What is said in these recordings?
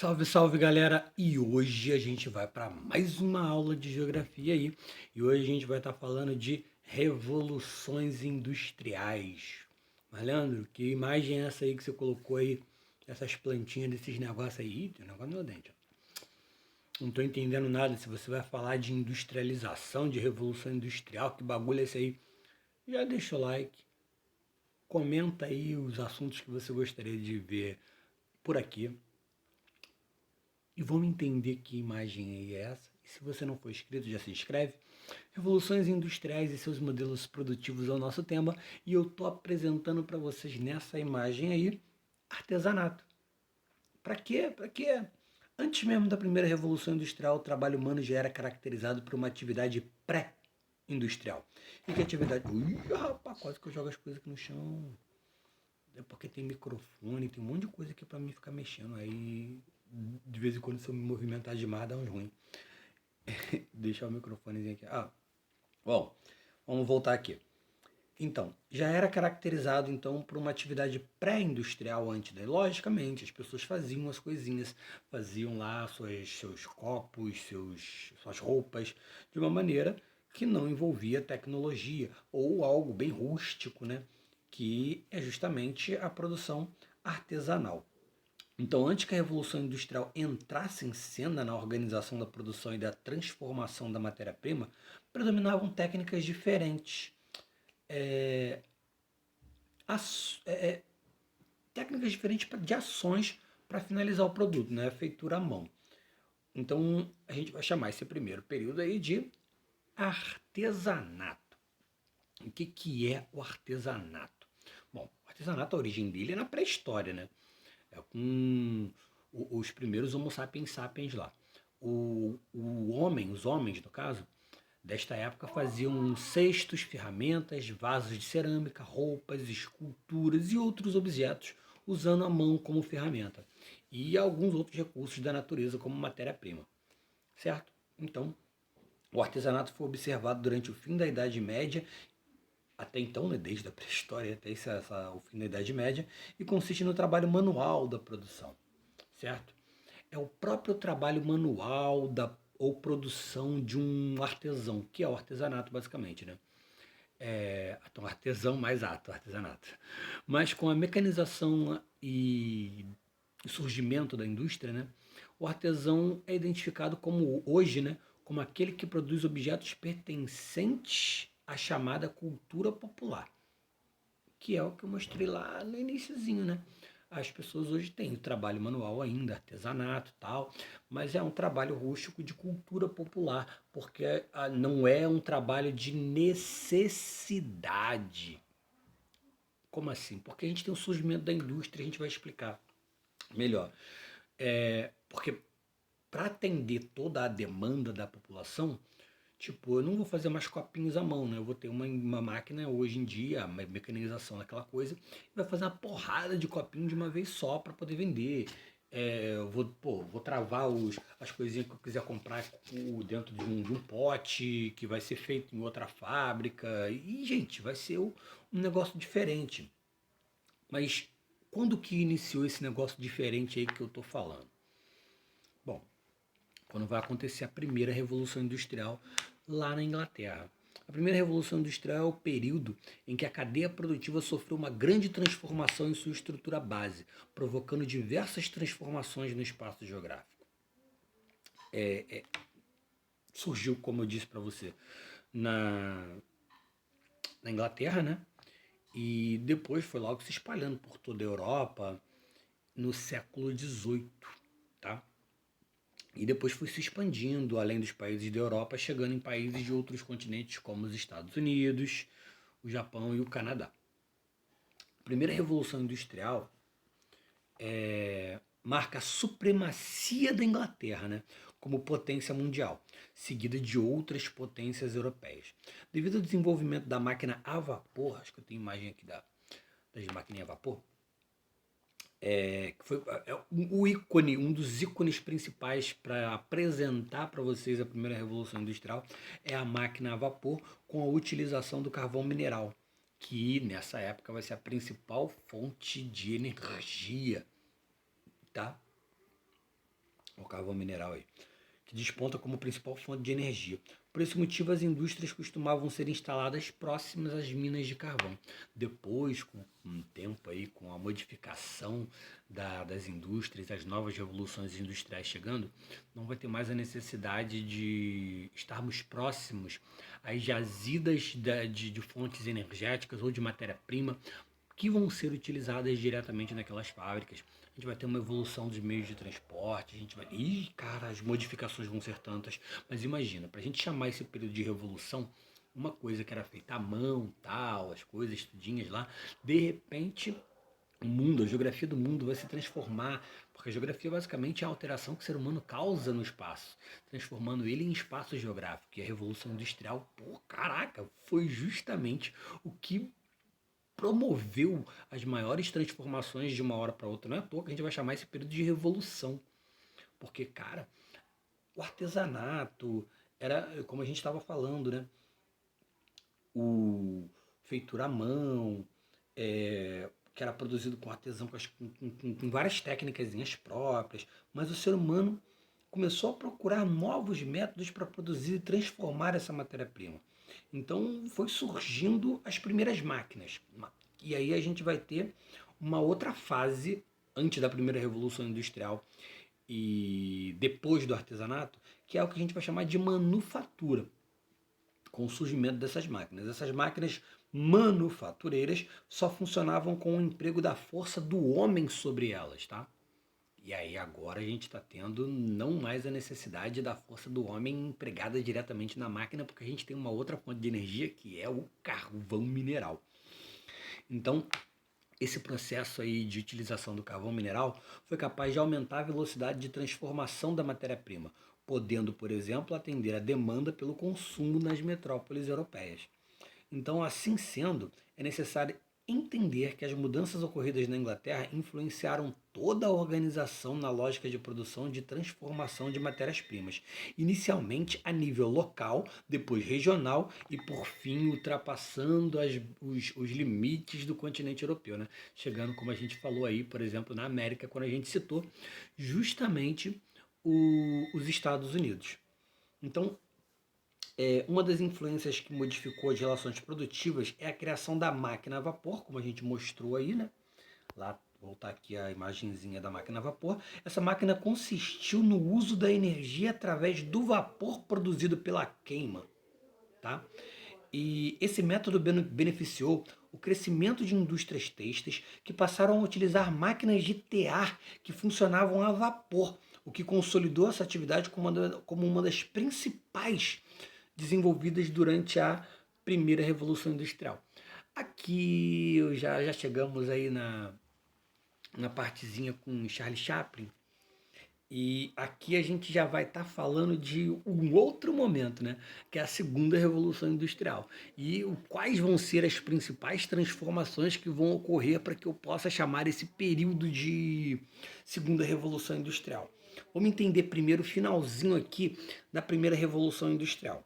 Salve, salve galera! E hoje a gente vai para mais uma aula de geografia aí. E hoje a gente vai estar falando de revoluções industriais. Mas Leandro, que imagem é essa aí que você colocou aí? Essas plantinhas desses negócios aí? Ih, tem um negócio no meu dente. Ó. Não tô entendendo nada. Se você vai falar de industrialização, de revolução industrial, que bagulho é esse aí? Já deixa o like, comenta aí os assuntos que você gostaria de ver por aqui. E vamos entender que imagem é essa. E se você não for inscrito, já se inscreve. Revoluções industriais e seus modelos produtivos é o nosso tema. E eu estou apresentando para vocês nessa imagem aí artesanato. Para quê? Para quê? Antes mesmo da primeira revolução industrial, o trabalho humano já era caracterizado por uma atividade pré-industrial. E que atividade? Ui, rapaz, quase que eu jogo as coisas aqui no chão. É porque tem microfone, tem um monte de coisa aqui para mim ficar mexendo. Aí, de vez em quando, se eu me movimentar demais, dá uns ruim. Deixar o microfonezinho aqui. Bom, vamos voltar aqui. Então, já era caracterizado então por uma atividade pré-industrial antes, né? Logicamente, as pessoas faziam as coisinhas, faziam lá seus copos, suas roupas, de uma maneira que não envolvia tecnologia ou algo bem rústico, né? Que é justamente a produção artesanal. Então, antes que a Revolução Industrial entrasse em cena na organização da produção e da transformação da matéria-prima, predominavam técnicas diferentes. É, as- é, é, Técnicas diferentes de ações para finalizar o produto, né? Feitura à mão. Então, a gente vai chamar esse primeiro período aí de artesanato. O que é o artesanato? Bom, o artesanato, a origem dele é na pré-história, né? É com os primeiros Homo sapiens sapiens lá. Os homens, no caso, desta época faziam cestos, ferramentas, vasos de cerâmica, roupas, esculturas e outros objetos usando a mão como ferramenta e alguns outros recursos da natureza como matéria-prima, certo? Então, o artesanato foi observado durante o fim da Idade Média, até então, né, desde a pré-história até o fim da Idade Média, e consiste no trabalho manual da produção, certo? É o próprio trabalho manual ou produção de um artesão, que é o artesanato basicamente, né? Então, artesão mais ato, artesanato. Mas com a mecanização e o surgimento da indústria, né, o artesão é identificado como hoje, né, como aquele que produz objetos pertencentes à chamada cultura popular, que é o que eu mostrei lá no iniciozinho, né? As pessoas hoje têm o trabalho manual ainda, artesanato e tal, mas é um trabalho rústico de cultura popular, porque não é um trabalho de necessidade. Como assim? Porque a gente tem o surgimento da indústria, a gente vai explicar melhor. Porque para atender toda a demanda da população, tipo, eu não vou fazer mais copinhos à mão, né? Eu vou ter uma máquina hoje em dia, uma mecanização daquela coisa, e vai fazer uma porrada de copinho de uma vez só para poder vender. Vou travar as coisinhas que eu quiser comprar dentro de um pote que vai ser feito em outra fábrica. E, gente, vai ser um negócio diferente. Mas quando que iniciou esse negócio diferente aí que eu tô falando? Bom, quando vai acontecer a primeira revolução industrial lá na Inglaterra. A primeira revolução industrial é o período em que a cadeia produtiva sofreu uma grande transformação em sua estrutura base, provocando diversas transformações no espaço geográfico. Surgiu, como eu disse para você, na, na Inglaterra, né? E depois foi logo se espalhando por toda a Europa no século XVIII, tá? E depois foi se expandindo além dos países da Europa, chegando em países de outros continentes como os Estados Unidos, o Japão e o Canadá. A primeira revolução industrial marca a supremacia da Inglaterra, né, como potência mundial, seguida de outras potências europeias. Devido ao desenvolvimento da máquina a vapor, acho que eu tenho imagem aqui das máquinas a vapor, que foi o ícone, um dos ícones principais para apresentar para vocês a primeira revolução industrial é a máquina a vapor com a utilização do carvão mineral, que nessa época vai ser a principal fonte de energia, tá? o carvão mineral aí, que desponta como principal fonte de energia. Por esse motivo, as indústrias costumavam ser instaladas próximas às minas de carvão. Depois, com um tempo aí, com a modificação das indústrias, as novas revoluções industriais chegando, não vai ter mais a necessidade de estarmos próximos às jazidas de fontes energéticas ou de matéria-prima que vão ser utilizadas diretamente naquelas fábricas. A gente vai ter uma evolução dos meios de transporte, a gente vai... Ih, cara, as modificações vão ser tantas. Mas imagina, para a gente chamar esse período de revolução, uma coisa que era feita à mão, tal, as coisas, estudinhas lá, de repente o mundo, a geografia do mundo vai se transformar, porque a geografia basicamente é a alteração que o ser humano causa no espaço, transformando ele em espaço geográfico. E a Revolução Industrial, pô, caraca, foi justamente o que promoveu as maiores transformações de uma hora para outra. Não é à toa que a gente vai chamar esse período de revolução. Porque, cara, o artesanato era, como a gente estava falando, né? O feitura à mão, que era produzido com artesão, com várias técnicas próprias, mas o ser humano começou a procurar novos métodos para produzir e transformar essa matéria-prima. Então foi surgindo as primeiras máquinas. E aí a gente vai ter uma outra fase antes da primeira revolução industrial e depois do artesanato, que é o que a gente vai chamar de manufatura, com o surgimento dessas máquinas. Essas máquinas manufatureiras só funcionavam com o emprego da força do homem sobre elas, tá? E aí agora a gente está tendo não mais a necessidade da força do homem empregada diretamente na máquina, porque a gente tem uma outra fonte de energia que é o carvão mineral. Então, esse processo aí de utilização do carvão mineral foi capaz de aumentar a velocidade de transformação da matéria-prima, podendo, por exemplo, atender a demanda pelo consumo nas metrópoles europeias. Então, assim sendo, é necessário entender que as mudanças ocorridas na Inglaterra influenciaram toda a organização na lógica de produção e de transformação de matérias-primas, inicialmente a nível local, depois regional e por fim ultrapassando os limites do continente europeu, né? Chegando, como a gente falou aí, por exemplo, na América, quando a gente citou justamente os Estados Unidos. Então, uma das influências que modificou as relações produtivas é a criação da máquina a vapor, como a gente mostrou aí, né? Lá, voltar aqui a imagenzinha da máquina a vapor. Essa máquina consistiu no uso da energia através do vapor produzido pela queima, tá? E esse método beneficiou o crescimento de indústrias têxteis que passaram a utilizar máquinas de tear que funcionavam a vapor, o que consolidou essa atividade como uma das principais desenvolvidas durante a primeira Revolução Industrial. Aqui já chegamos aí na partezinha com Charlie Chaplin, e aqui a gente já vai estar falando de um outro momento, né? Que é a segunda Revolução Industrial. E quais vão ser as principais transformações que vão ocorrer para que eu possa chamar esse período de segunda Revolução Industrial. Vamos entender primeiro o finalzinho aqui da primeira Revolução Industrial.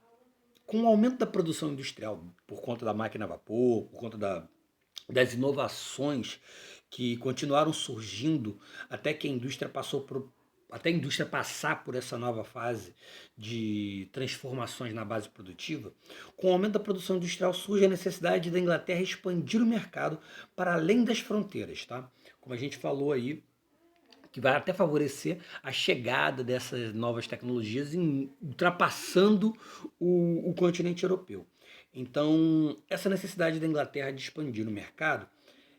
Com o aumento da produção industrial, por conta da máquina a vapor, por conta das inovações que continuaram surgindo até que a indústria até a indústria passar por essa nova fase de transformações na base produtiva, com o aumento da produção industrial surge a necessidade da Inglaterra expandir o mercado para além das fronteiras, tá? Como a gente falou aí, que vai até favorecer a chegada dessas novas tecnologias ultrapassando o continente europeu. Então, essa necessidade da Inglaterra de expandir o mercado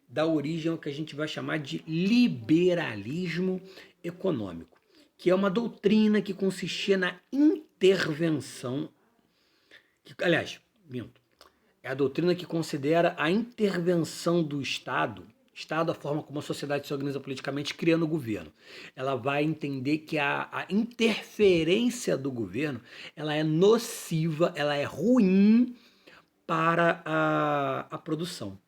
dá origem ao que a gente vai chamar de liberalismo econômico, que é uma doutrina que consistia na intervenção, aliás, minto, é a doutrina que considera a intervenção do Estado, a forma como a sociedade se organiza politicamente, criando o governo. Ela vai entender que a interferência do governo ela é nociva, ela é ruim para a produção.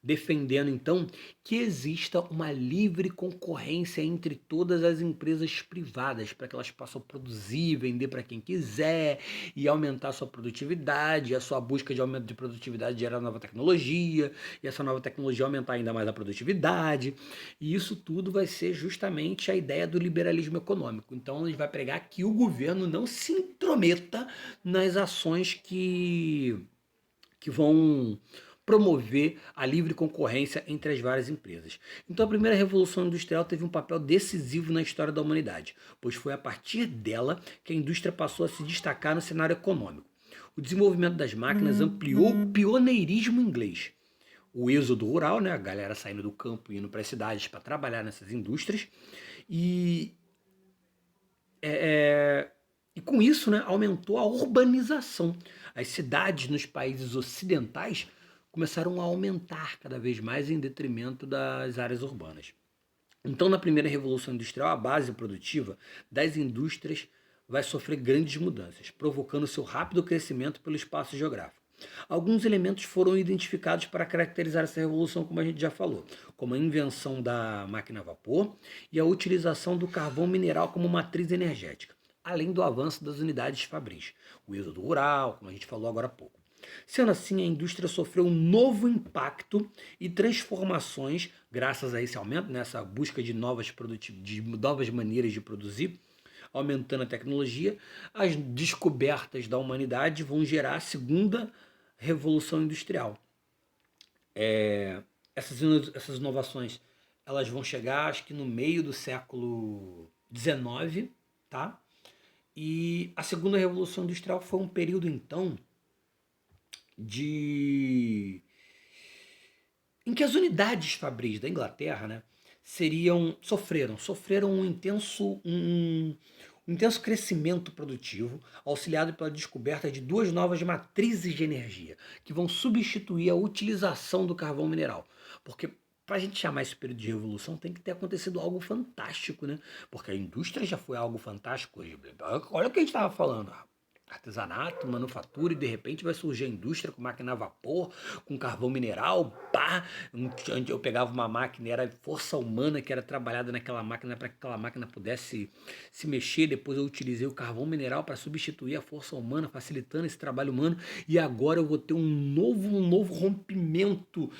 defendendo então que exista uma livre concorrência entre todas as empresas privadas, para que elas possam produzir, vender para quem quiser e aumentar a sua produtividade, a sua busca de aumento de produtividade gerar nova tecnologia, e essa nova tecnologia aumentar ainda mais a produtividade. E isso tudo vai ser justamente a ideia do liberalismo econômico. Então ele vai pregar que o governo não se intrometa nas ações que vão promover a livre concorrência entre as várias empresas. Então a primeira revolução industrial teve um papel decisivo na história da humanidade, pois foi a partir dela que a indústria passou a se destacar no cenário econômico. O desenvolvimento das máquinas ampliou o pioneirismo inglês. O êxodo rural, né, a galera saindo do campo e indo para as cidades para trabalhar nessas indústrias, e, é, e com isso, né, aumentou a urbanização. As cidades nos países ocidentais começaram a aumentar cada vez mais em detrimento das áreas urbanas. Então, na primeira revolução industrial, a base produtiva das indústrias vai sofrer grandes mudanças, provocando seu rápido crescimento pelo espaço geográfico. Alguns elementos foram identificados para caracterizar essa revolução, como a gente já falou, como a invenção da máquina a vapor e a utilização do carvão mineral como matriz energética, além do avanço das unidades fabris, o êxodo rural, como a gente falou agora há pouco. Sendo assim, a indústria sofreu um novo impacto e transformações graças a esse aumento, nessa busca de de novas maneiras de produzir, aumentando a tecnologia. As descobertas da humanidade vão gerar a segunda revolução industrial. Essas inovações elas vão chegar, acho que no meio do século XIX, tá? E a segunda revolução industrial foi um período, então, de em que as unidades fabris da Inglaterra, né, sofreram um intenso crescimento produtivo, auxiliado pela descoberta de duas novas matrizes de energia, que vão substituir a utilização do carvão mineral. Porque para a gente chamar esse período de revolução tem que ter acontecido algo fantástico, né? Porque a indústria já foi algo fantástico. Olha o que a gente estava falando, artesanato, manufatura, e de repente vai surgir a indústria com máquina a vapor, com carvão mineral, pá. Onde eu pegava uma máquina, era força humana que era trabalhada naquela máquina para que aquela máquina pudesse se mexer. Depois eu utilizei o carvão mineral para substituir a força humana, facilitando esse trabalho humano. E agora eu vou ter um novo rompimento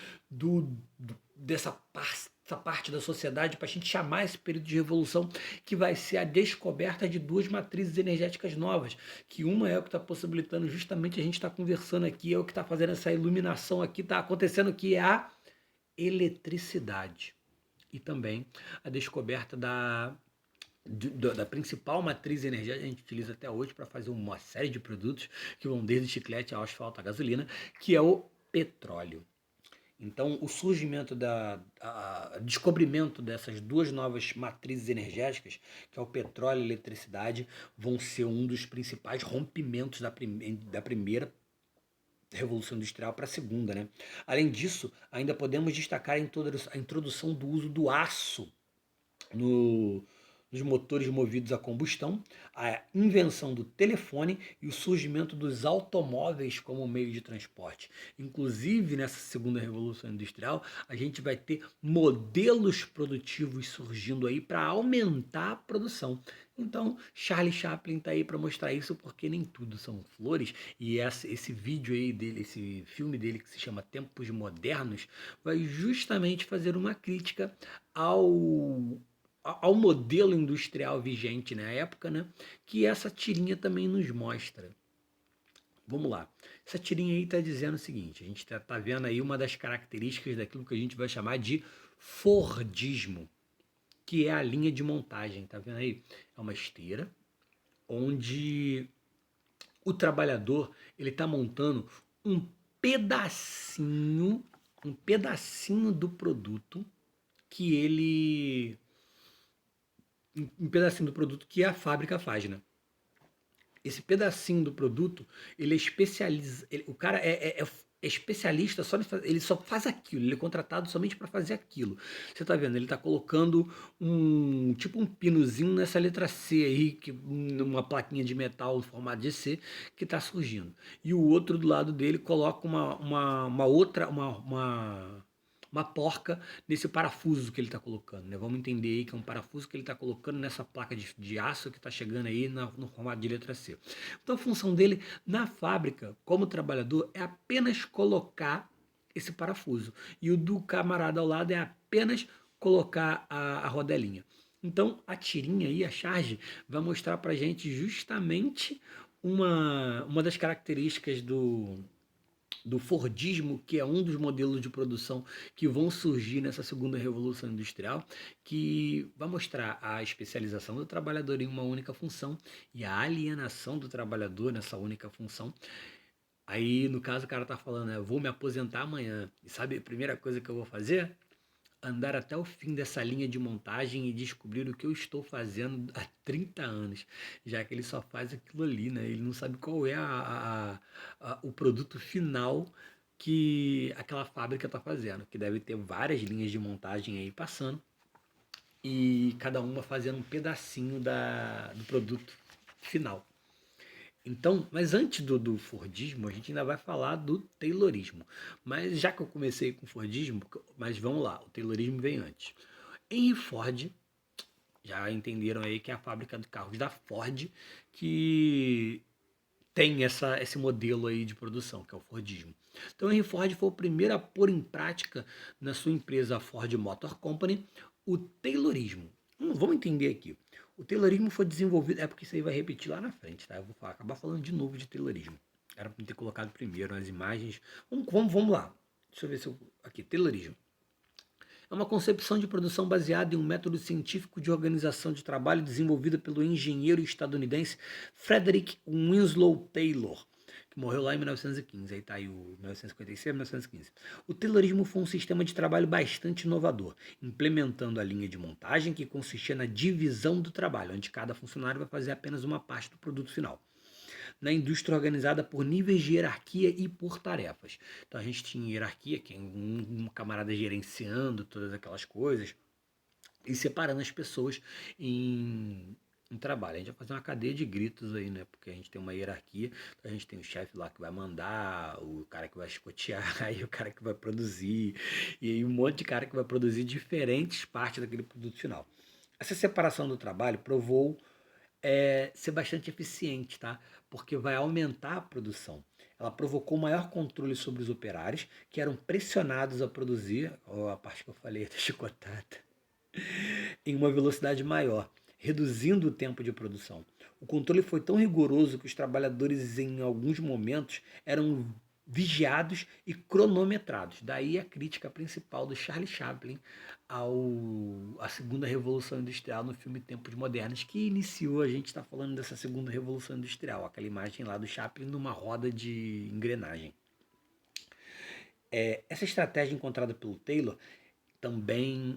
dessa parte essa parte da sociedade para a gente chamar esse período de revolução, que vai ser a descoberta de duas matrizes energéticas novas, que uma é o que está possibilitando justamente a gente estar conversando aqui, é o que está fazendo essa iluminação aqui, está acontecendo, que é a eletricidade. E também a descoberta da principal matriz energética que a gente utiliza até hoje para fazer uma série de produtos que vão desde chiclete ao asfalto, à gasolina, que é o petróleo. Então, o surgimento descobrimento dessas duas novas matrizes energéticas, que é o petróleo e a eletricidade, vão ser um dos principais rompimentos da primeira Revolução Industrial para a segunda, né? Além disso, ainda podemos destacar a introdução do uso do aço no, nos motores movidos a combustão, a invenção do telefone e o surgimento dos automóveis como meio de transporte. Inclusive, nessa segunda revolução industrial, a gente vai ter modelos produtivos surgindo aí para aumentar a produção. Então, Charlie Chaplin está aí para mostrar isso, porque nem tudo são flores, e esse vídeo aí dele, esse filme dele que se chama Tempos Modernos, vai justamente fazer uma crítica ao modelo industrial vigente na época, né? Que essa tirinha também nos mostra. Vamos lá. Essa tirinha aí está dizendo o seguinte: a gente está vendo aí uma das características daquilo que a gente vai chamar de Fordismo, que é a linha de montagem. Tá vendo aí? É uma esteira onde o trabalhador ele está montando pedacinho, um pedacinho do produto que ele um pedacinho do produto que a fábrica faz, né? Esse pedacinho do produto, ele é especializa, o cara é especialista, ele só faz aquilo, ele é contratado somente para fazer aquilo. Você tá vendo? Ele tá colocando tipo um pinozinho nessa letra C aí, uma plaquinha de metal no formato de C que tá surgindo. E o outro do lado dele coloca uma outra, uma porca nesse parafuso que ele está colocando, né? Vamos entender aí que é um parafuso que ele está colocando nessa placa de aço que está chegando aí no formato de letra C. Então a função dele na fábrica, como trabalhador, é apenas colocar esse parafuso. E o do camarada ao lado é apenas colocar a rodelinha. Então a tirinha aí, a charge, vai mostrar para gente justamente uma das características do Fordismo, que é um dos modelos de produção que vão surgir nessa segunda revolução industrial, que vai mostrar a especialização do trabalhador em uma única função e a alienação do trabalhador nessa única função. Aí, no caso, o cara tá falando, né, vou me aposentar amanhã. E sabe a primeira coisa que eu vou fazer? Andar até o fim dessa linha de montagem e descobrir o que eu estou fazendo há 30 anos, já que ele só faz aquilo ali, né? Ele não sabe qual é o produto final que aquela fábrica está fazendo, que deve ter várias linhas de montagem aí passando e cada uma fazendo um pedacinho do produto final. Então, mas antes do Fordismo, a gente ainda vai falar do Taylorismo. Mas já que eu comecei com o Fordismo, mas vamos lá, o Taylorismo vem antes. Henry Ford, já entenderam aí que é a fábrica de carros da Ford, que tem esse modelo aí de produção, que é o Fordismo. Então, Henry Ford foi o primeiro a pôr em prática na sua empresa Ford Motor Company o Taylorismo. Vamos entender aqui. O Taylorismo foi desenvolvido, é porque isso aí vai repetir lá na frente, tá? Eu vou acabar falando de novo de Taylorismo. Era para ter colocado primeiro nas imagens. Vamos lá. Deixa eu ver se eu. Aqui, Taylorismo. É uma concepção de produção baseada em um método científico de organização de trabalho desenvolvida pelo engenheiro estadunidense Frederick Winslow Taylor, que morreu lá em 1915. Aí está aí o 1956, 1915. O Taylorismo foi um sistema de trabalho bastante inovador, implementando a linha de montagem que consistia na divisão do trabalho, onde cada funcionário vai fazer apenas uma parte do produto final na indústria organizada por níveis de hierarquia e por tarefas. Então a gente tinha hierarquia, que é um camarada gerenciando todas aquelas coisas e separando as pessoas em trabalho. A gente vai fazer uma cadeia de gritos aí, né? Porque a gente tem uma hierarquia, então a gente tem o chefe lá que vai mandar, o cara que vai escotear, aí o cara que vai produzir, e aí um monte de cara que vai produzir diferentes partes daquele produto final. Essa separação do trabalho provou ser bastante eficiente, tá? Porque vai aumentar a produção. Ela provocou maior controle sobre os operários, que eram pressionados a produzir, ó, a parte que eu falei da chicotada, em uma velocidade maior, reduzindo o tempo de produção. O controle foi tão rigoroso que os trabalhadores, em alguns momentos, eram vigiados e cronometrados. Daí a crítica principal do Charlie Chaplin à segunda revolução industrial no filme Tempos Modernos, que iniciou, a gente está falando dessa segunda revolução industrial, aquela imagem lá do Chaplin numa roda de engrenagem. Essa estratégia encontrada pelo Taylor também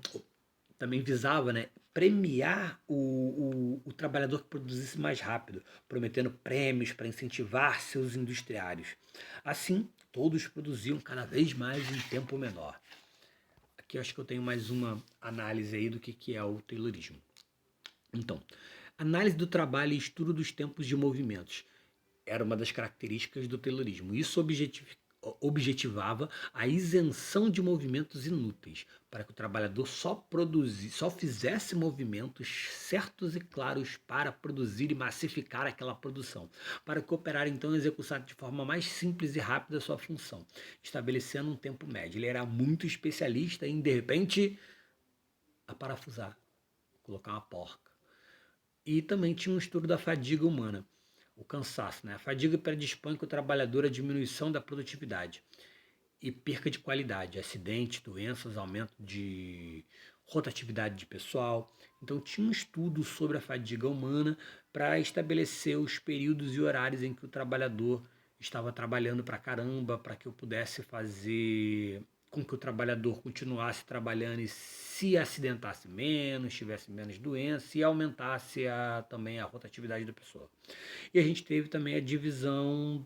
também visava, né, premiar o trabalhador que produzisse mais rápido, prometendo prêmios para incentivar seus industriários. Assim, todos produziam cada vez mais em tempo menor. Aqui eu acho que eu tenho mais uma análise aí do que é o Taylorismo. Então, análise do trabalho e estudo dos tempos de movimentos era uma das características do Taylorismo. Isso objetivava a isenção de movimentos inúteis, para que o trabalhador só fizesse movimentos certos e claros para produzir e massificar aquela produção, para que o operário então executasse de forma mais simples e rápida a sua função, estabelecendo um tempo médio. Ele era muito especialista em, de repente, aparafusar, colocar uma porca. E também tinha um estudo da fadiga humana, o cansaço. Né? A fadiga predispõe com o trabalhador à diminuição da produtividade e perca de qualidade, acidentes, doenças, aumento de rotatividade de pessoal. Então tinha um estudo sobre a fadiga humana para estabelecer os períodos e horários em que o trabalhador estava trabalhando para caramba, para que eu pudesse fazer com que o trabalhador continuasse trabalhando e se acidentasse menos, tivesse menos doença e aumentasse também a rotatividade da pessoa. E a gente teve também a divisão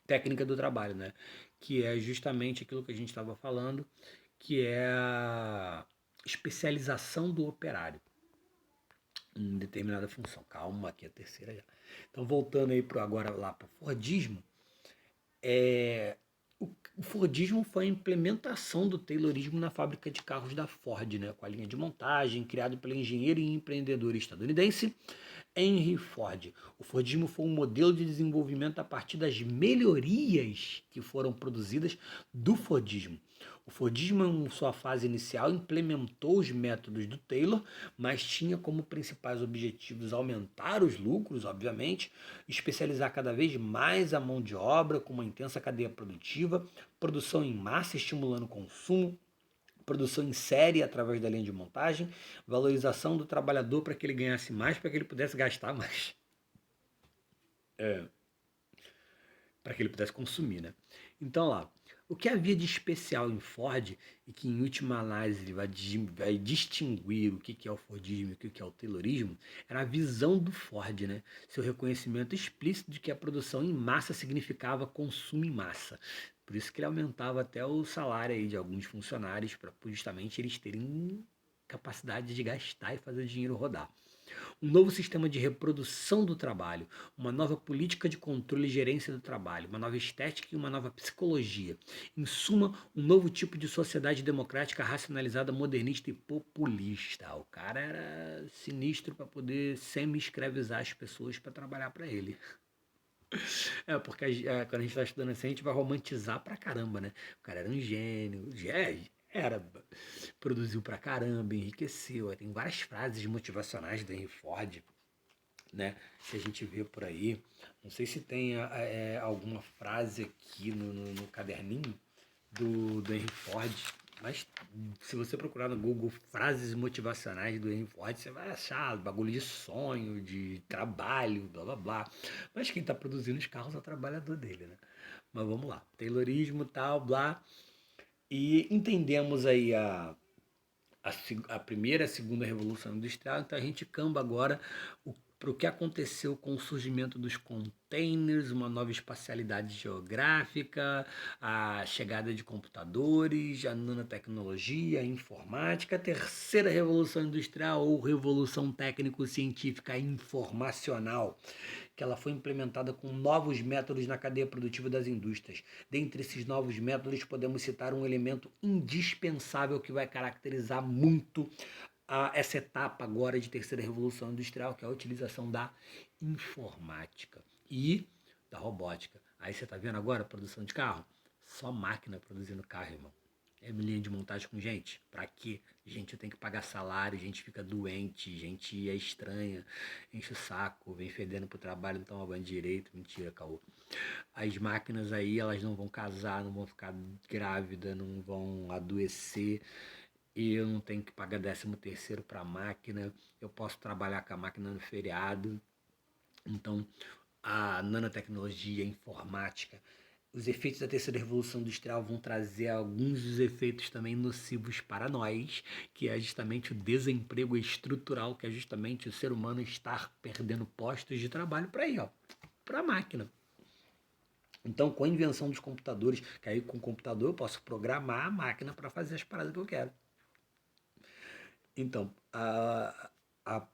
técnica do trabalho, né? Que é justamente aquilo que a gente estava falando, que é a especialização do operário em determinada função. Calma, aqui é a terceira já. Então, voltando aí agora lá para o Fordismo, O Fordismo foi a implementação do Taylorismo na fábrica de carros da Ford, né, com a linha de montagem, criado pelo engenheiro e empreendedor estadunidense Henry Ford. O Fordismo foi um modelo de desenvolvimento a partir das melhorias que foram produzidas do Fordismo. O Fordismo, em sua fase inicial, implementou os métodos do Taylor, mas tinha como principais objetivos aumentar os lucros, obviamente, especializar cada vez mais a mão de obra com uma intensa cadeia produtiva, produção em massa estimulando o consumo, produção em série através da linha de montagem, valorização do trabalhador para que ele ganhasse mais, para que ele pudesse gastar mais, para que ele pudesse consumir, né? Então lá, o que havia de especial em Ford e que em última análise vai distinguir o que é o Fordismo e o que é o Taylorismo era a visão do Ford, né? Seu reconhecimento explícito de que a produção em massa significava consumo em massa. Por isso que ele aumentava até o salário aí de alguns funcionários para justamente eles terem capacidade de gastar e fazer o dinheiro rodar. Um novo sistema de reprodução do trabalho, uma nova política de controle e gerência do trabalho, uma nova estética e uma nova psicologia. Em suma, um novo tipo de sociedade democrática racionalizada, modernista e populista. O cara era sinistro para poder semi-escravizar as pessoas para trabalhar para ele. Porque quando a gente está estudando assim, a gente vai romantizar pra caramba, né? O cara era um gênio, era, produziu pra caramba, enriqueceu. Tem várias frases motivacionais do Henry Ford, né? Que a gente vê por aí. Não sei se tem alguma frase aqui no caderninho do Henry Ford, mas se você procurar no Google frases motivacionais do Henry Ford, você vai achar bagulho de sonho, de trabalho, blá blá blá. Mas quem está produzindo os carros é o trabalhador dele, né? Mas vamos lá, Taylorismo, tal, blá. E entendemos aí a primeira e a segunda revolução industrial, então a gente camba agora para o que aconteceu com o surgimento dos containers, uma nova espacialidade geográfica, a chegada de computadores, a nanotecnologia, a informática, a terceira revolução industrial ou revolução técnico-científica informacional, que ela foi implementada com novos métodos na cadeia produtiva das indústrias. Dentre esses novos métodos, podemos citar um elemento indispensável que vai caracterizar muito essa etapa agora de terceira revolução industrial, que é a utilização da informática e da robótica. Aí você está vendo agora a produção de carro? Só máquina produzindo carro, irmão. É linha de montagem com gente? Pra quê? Gente tem que pagar salário, gente fica doente, gente é estranha, enche o saco, vem fedendo pro trabalho, não toma banho direito. Mentira, caô. As máquinas aí, elas não vão casar, não vão ficar grávidas, não vão adoecer. E eu não tenho que pagar 13º para a máquina. Eu posso trabalhar com a máquina no feriado. Então, a nanotecnologia, a informática, os efeitos da terceira revolução industrial vão trazer alguns dos efeitos também nocivos para nós, que é justamente o desemprego estrutural, que é justamente o ser humano estar perdendo postos de trabalho para aí, ó, para a máquina. Então, com a invenção dos computadores, que aí com o computador eu posso programar a máquina para fazer as paradas que eu quero. Então, a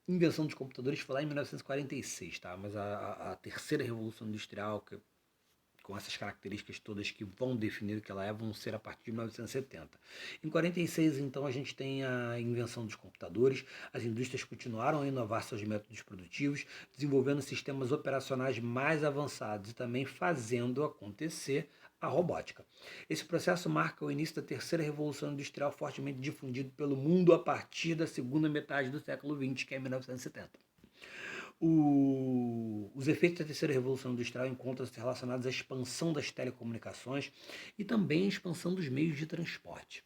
invenção dos computadores foi lá em 1946, tá? Mas a terceira revolução industrial, com essas características todas que vão definir o que ela é, vão ser a partir de 1970. Em 46, então, a gente tem a invenção dos computadores, as indústrias continuaram a inovar seus métodos produtivos, desenvolvendo sistemas operacionais mais avançados e também fazendo acontecer a robótica. Esse processo marca o início da terceira revolução industrial fortemente difundido pelo mundo a partir da segunda metade do século XX, que é 1970. Os efeitos da terceira revolução industrial encontram-se relacionados à expansão das telecomunicações e também à expansão dos meios de transporte.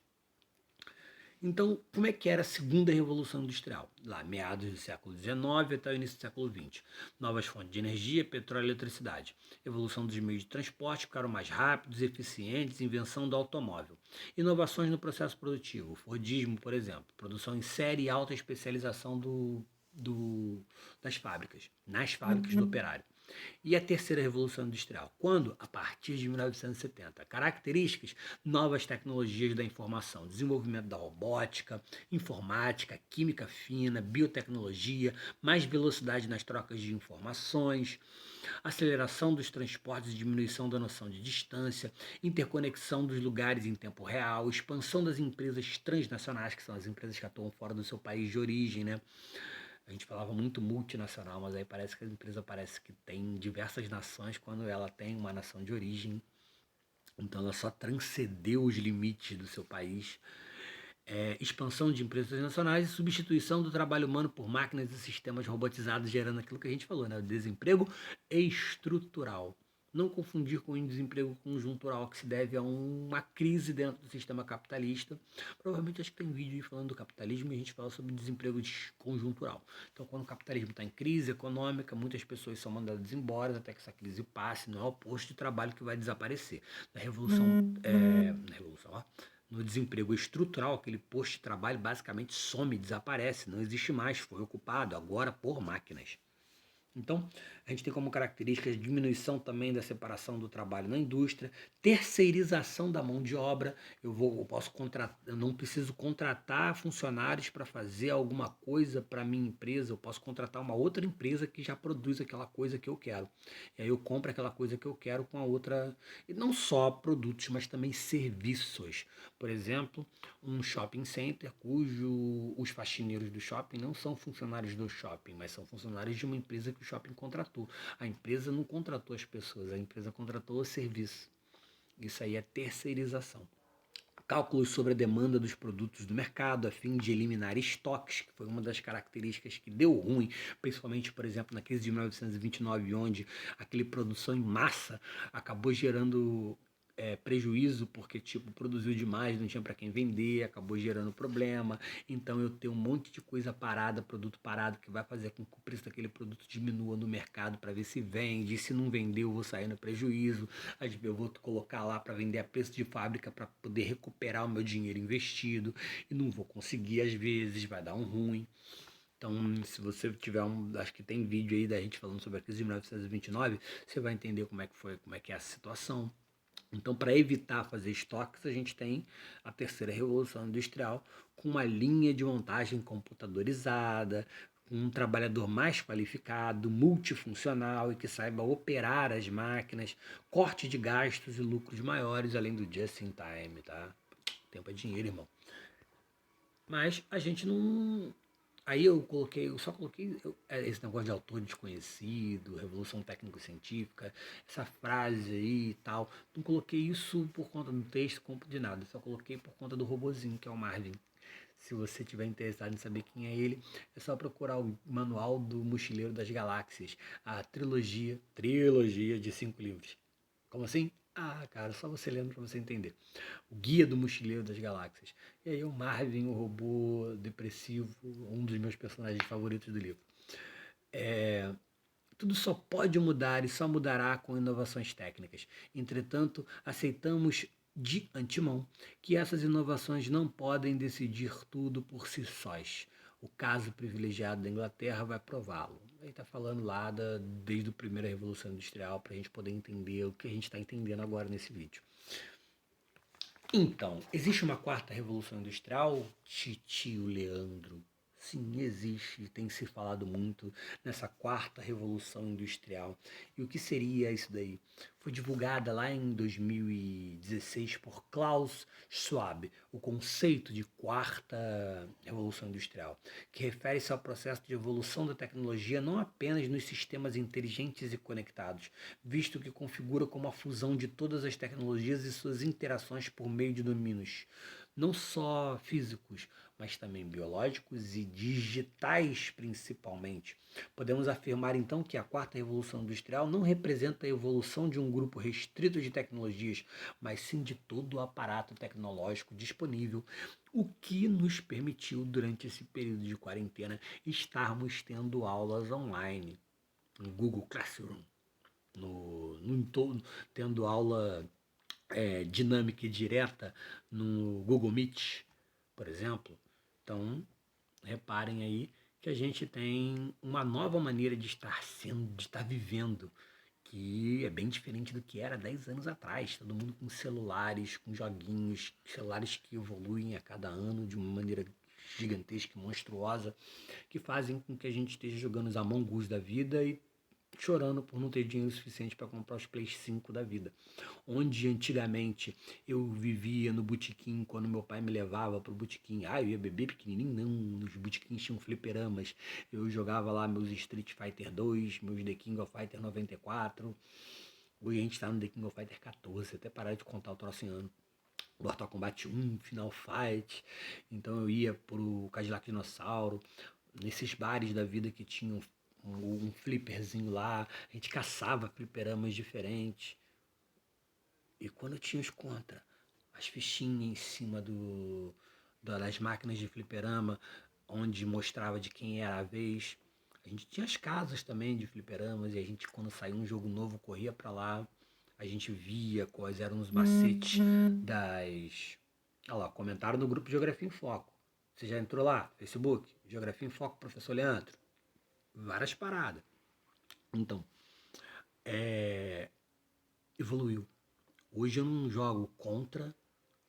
Então, como é que era a segunda revolução industrial? Lá, meados do século XIX até o início do século XX. Novas fontes de energia, petróleo e eletricidade. Evolução dos meios de transporte, ficaram mais rápidos, eficientes, invenção do automóvel. Inovações no processo produtivo, Fordismo, por exemplo. Produção em série e alta especialização das fábricas, nas fábricas do operário. E a terceira revolução industrial? Quando? A partir de 1970. Características: novas tecnologias da informação, desenvolvimento da robótica, informática, química fina, biotecnologia, mais velocidade nas trocas de informações, aceleração dos transportes e diminuição da noção de distância, interconexão dos lugares em tempo real, expansão das empresas transnacionais, que são as empresas que atuam fora do seu país de origem, né? A gente falava muito multinacional, mas aí parece que a empresa parece que tem diversas nações quando ela tem uma nação de origem. Então ela só transcendeu os limites do seu país. Expansão de empresas nacionais e substituição do trabalho humano por máquinas e sistemas robotizados, gerando aquilo que a gente falou, né? O desemprego estrutural. Não confundir com o desemprego conjuntural, que se deve a uma crise dentro do sistema capitalista. Provavelmente acho que tem vídeo aí falando do capitalismo e a gente fala sobre desemprego conjuntural. Então, quando o capitalismo está em crise econômica, muitas pessoas são mandadas embora até que essa crise passe. Não é o posto de trabalho que vai desaparecer. Na revolução, ó, no desemprego estrutural, aquele posto de trabalho basicamente some, desaparece, não existe mais, foi ocupado agora por máquinas. Então, a gente tem como características diminuição também da separação do trabalho na indústria, terceirização da mão de obra. Eu não preciso contratar funcionários para fazer alguma coisa para minha empresa. Eu posso contratar uma outra empresa que já produz aquela coisa que eu quero. E aí eu compro aquela coisa que eu quero com a outra, e não só produtos, mas também serviços. Por exemplo, um shopping center cujo os faxineiros do shopping não são funcionários do shopping, mas são funcionários de uma empresa que o shopping contratou. A empresa não contratou as pessoas, a empresa contratou o serviço. Isso aí é terceirização. Cálculos sobre a demanda dos produtos do mercado a fim de eliminar estoques, que foi uma das características que deu ruim, principalmente, por exemplo, na crise de 1929, onde aquele produção em massa acabou gerando prejuízo, porque tipo produziu demais, não tinha para quem vender, acabou gerando problema. Então eu tenho um monte de coisa parada, produto parado, que vai fazer com que o preço daquele produto diminua no mercado para ver se vende. E se não vender, eu vou sair no prejuízo. Eu vou colocar lá para vender a preço de fábrica para poder recuperar o meu dinheiro investido e não vou conseguir, às vezes vai dar um ruim. Então, se você tiver acho que tem vídeo aí da gente falando sobre a crise de 1929, você vai entender como é que foi, como é que é a situação. Então, para evitar fazer estoques, a gente tem a terceira revolução industrial com uma linha de montagem computadorizada, com um trabalhador mais qualificado, multifuncional e que saiba operar as máquinas, corte de gastos e lucros maiores, além do just in time, tá? Tempo é dinheiro, irmão. Mas a gente não. Aí eu só coloquei esse negócio de autor desconhecido, revolução técnico-científica, essa frase aí e tal. Não coloquei isso por conta do texto, de nada. Só coloquei por conta do robozinho, que é o Marvin. Se você tiver interessado em saber quem é ele, é só procurar o Manual do Mochileiro das Galáxias, a trilogia de 5 livros. Como assim? Ah, cara, só você lendo pra você entender. O Guia do Mochileiro das Galáxias. E aí o Marvin, o robô depressivo, um dos meus personagens favoritos do livro. Tudo só pode mudar e só mudará com inovações técnicas. Entretanto, aceitamos de antemão que essas inovações não podem decidir tudo por si sós. O caso privilegiado da Inglaterra vai prová-lo. Ele está falando lá desde a primeira Revolução Industrial para a gente poder entender o que a gente está entendendo agora nesse vídeo. Então, existe uma quarta revolução industrial, titio Leandro? Sim, existe, tem se falado muito nessa quarta revolução industrial. E o que seria isso daí? Foi divulgada lá em 2016 por Klaus Schwab, o conceito de quarta revolução industrial, que refere-se ao processo de evolução da tecnologia não apenas nos sistemas inteligentes e conectados, visto que configura como a fusão de todas as tecnologias e suas interações por meio de domínios não só físicos, mas também biológicos e digitais principalmente. Podemos afirmar então que a quarta revolução industrial não representa a evolução de um grupo restrito de tecnologias, mas sim de todo o aparato tecnológico disponível, o que nos permitiu durante esse período de quarentena estarmos tendo aulas online no Google Classroom, no entorno, tendo aula dinâmica e direta no Google Meet, por exemplo. Então, reparem aí que a gente tem uma nova maneira de estar sendo, de estar vivendo, que é bem diferente do que era 10 anos atrás. Todo mundo com celulares, com joguinhos, celulares que evoluem a cada ano de uma maneira gigantesca e monstruosa, que fazem com que a gente esteja jogando os Among Us da vida e chorando por não ter dinheiro suficiente para comprar os Play 5 da vida. Onde antigamente eu vivia no botequim, quando meu pai me levava pro botequim, eu ia beber pequenininho, não, nos botequins tinham fliperamas, eu jogava lá meus Street Fighter 2, meus The King of Fighter 94, hoje a gente tá no The King of Fighter 14, até parar de contar o troço em ano. Mortal Kombat 1, Final Fight, então eu ia pro Cadillac Dinossauro, nesses bares da vida que tinham um flipperzinho lá, a gente caçava fliperamas diferentes. E quando eu tinha os contra, as fichinhas em cima das máquinas de fliperama, onde mostrava de quem era a vez. A gente tinha as casas também de fliperamas e a gente, quando saía um jogo novo, corria pra lá. A gente via quais eram os macetes das... Olha lá, comentaram no grupo Geografia em Foco. Você já entrou lá? Facebook? Geografia em Foco, professor Leandro. Várias paradas. Então, evoluiu. Hoje eu não jogo contra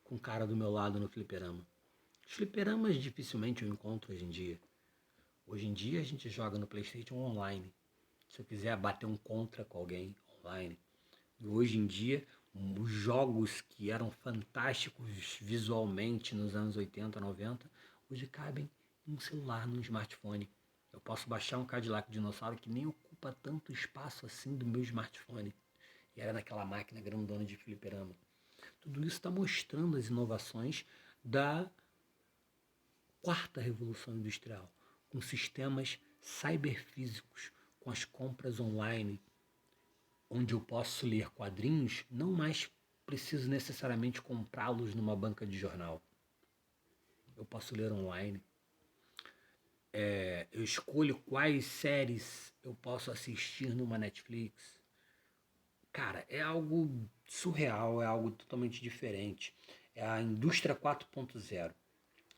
com o cara do meu lado no fliperama. Os fliperamas dificilmente eu encontro hoje em dia. Hoje em dia a gente joga no PlayStation online. Se eu quiser bater um contra com alguém online. E hoje em dia, os jogos que eram fantásticos visualmente nos anos 80, 90, hoje cabem num celular, num smartphone. Eu posso baixar um Cadillac Dinossauro que nem ocupa tanto espaço assim do meu smartphone. E era naquela máquina grandona de fliperama. Tudo isso está mostrando as inovações da quarta revolução industrial, com sistemas cyberfísicos, com as compras online, onde eu posso ler quadrinhos, não mais preciso necessariamente comprá-los numa banca de jornal. Eu posso ler online. Eu escolho quais séries eu posso assistir numa Netflix. Cara, é algo surreal, é algo totalmente diferente. É a indústria 4.0.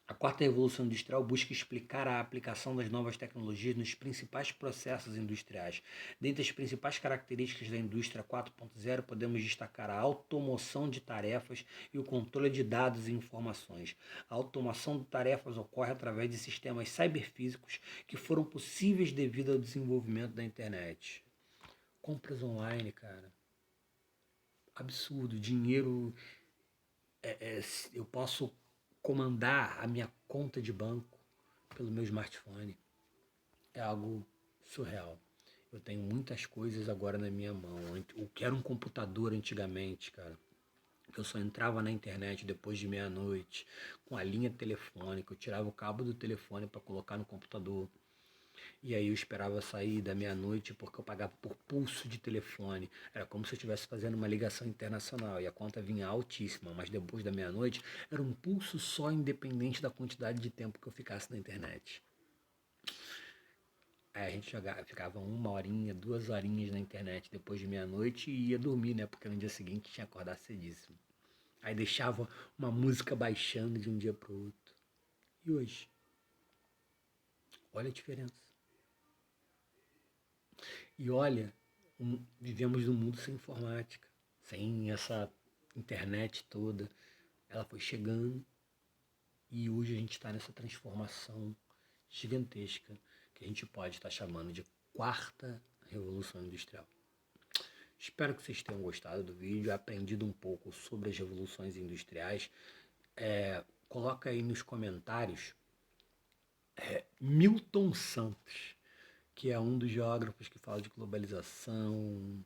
A quarta revolução industrial busca explicar a aplicação das novas tecnologias nos principais processos industriais. Dentre as principais características da indústria 4.0, podemos destacar a automação de tarefas e o controle de dados e informações. A automação de tarefas ocorre através de sistemas cyberfísicos que foram possíveis devido ao desenvolvimento da internet. Compras online, cara. Absurdo. Dinheiro. Eu posso comandar a minha conta de banco pelo meu smartphone. É algo surreal. Eu tenho muitas coisas agora na minha mão. O que era um computador antigamente, cara. Eu só entrava na internet depois de meia-noite, com a linha telefônica. Eu tirava o cabo do telefone para colocar no computador. E aí eu esperava sair da meia-noite porque eu pagava por pulso de telefone. Era como se eu estivesse fazendo uma ligação internacional e a conta vinha altíssima, mas depois da meia-noite era um pulso só, independente da quantidade de tempo que eu ficasse na internet. Aí a gente ficava 1 horinha, 2 horinhas na internet depois de meia-noite e ia dormir, né? Porque no dia seguinte tinha que acordar cedíssimo. Aí deixava uma música baixando de um dia pro outro. E hoje? Olha a diferença. E olha, vivemos num mundo sem informática, sem essa internet toda. Ela foi chegando e hoje a gente está nessa transformação gigantesca que a gente pode estar chamando de quarta revolução industrial. Espero que vocês tenham gostado do vídeo, aprendido um pouco sobre as revoluções industriais. Coloca aí nos comentários Milton Santos, que é um dos geógrafos que fala de globalização,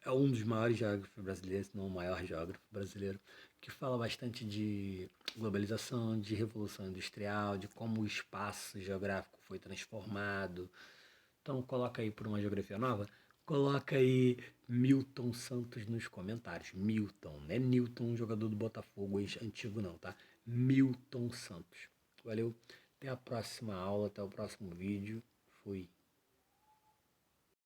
é um dos maiores geógrafos brasileiros, se não o maior geógrafo brasileiro, que fala bastante de globalização, de revolução industrial, de como o espaço geográfico foi transformado. Então coloca aí por uma geografia nova, coloca aí Milton Santos nos comentários. Milton, não é Newton, jogador do Botafogo antigo não, tá? Milton Santos. Valeu, até a próxima aula, até o próximo vídeo.